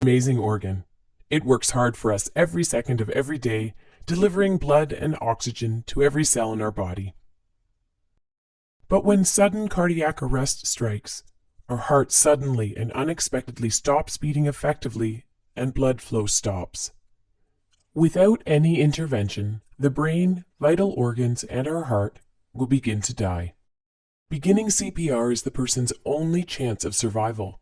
Amazing organ. It works hard for us every second of every day, delivering blood and oxygen to every cell in our body. But when sudden cardiac arrest strikes, our heart suddenly and unexpectedly stops beating effectively and blood flow stops. Without any intervention, the brain, vital organs, and our heart will begin to die. Beginning CPR is the person's only chance of survival.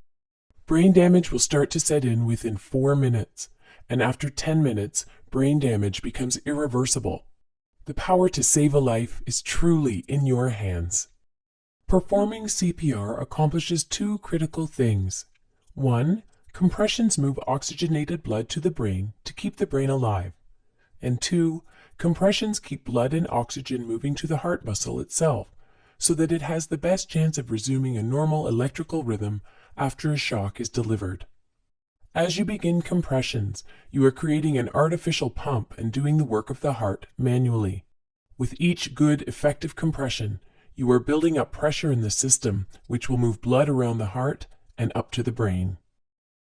Brain damage will start to set in within 4 minutes, and after 10 minutes, brain damage becomes irreversible. The power to save a life is truly in your hands. Performing CPR accomplishes 2 critical things. 1. Compressions move oxygenated blood to the brain to keep the brain alive. And 2. Compressions keep blood and oxygen moving to the heart muscle itself, so that it has the best chance of resuming a normal electrical rhythm after a shock is delivered. As you begin compressions, you are creating an artificial pump and doing the work of the heart manually. With each good, effective compression, you are building up pressure in the system, which will move blood around the heart and up to the brain.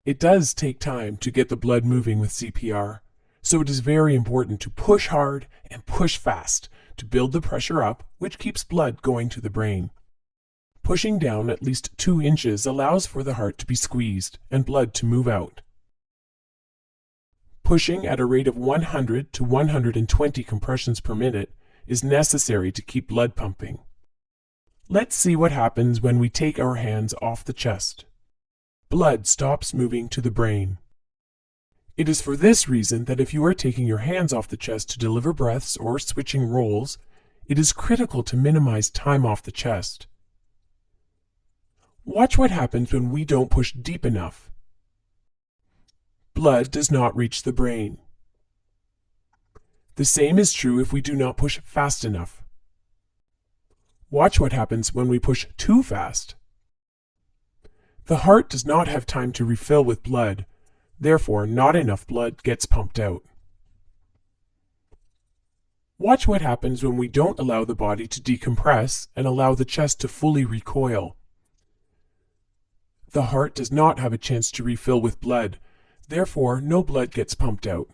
It does take time to get the blood moving with CPR, so it is very important to push hard and push fast to build the pressure up, which keeps blood going to the brain. Pushing down at least 2 inches allows for the heart to be squeezed and blood to move out. Pushing at a rate of 100 to 120 compressions per minute is necessary to keep blood pumping. Let's see what happens when we take our hands off the chest. Blood stops moving to the brain. It is for this reason that if you are taking your hands off the chest to deliver breaths or switching roles, it is critical to minimize time off the chest. Watch what happens when we don't push deep enough. Blood does not reach the brain. The same is true if we do not push fast enough. Watch what happens when we push too fast. The heart does not have time to refill with blood, therefore not enough blood gets pumped out. Watch what happens when we don't allow the body to decompress and allow the chest to fully recoil. The heart does not have a chance to refill with blood, therefore no blood gets pumped out.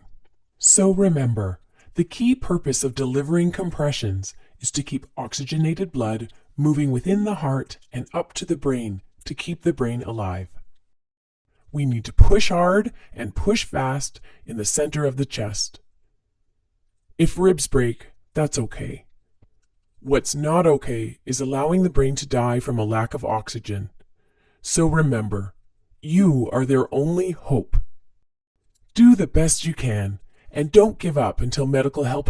So remember, the key purpose of delivering compressions is to keep oxygenated blood moving within the heart and up to the brain to keep the brain alive. We need to push hard and push fast in the center of the chest. If ribs break, that's okay. What's not okay is allowing the brain to die from a lack of oxygen. So remember, you are their only hope. Do the best you can, and don't give up until medical help arrives.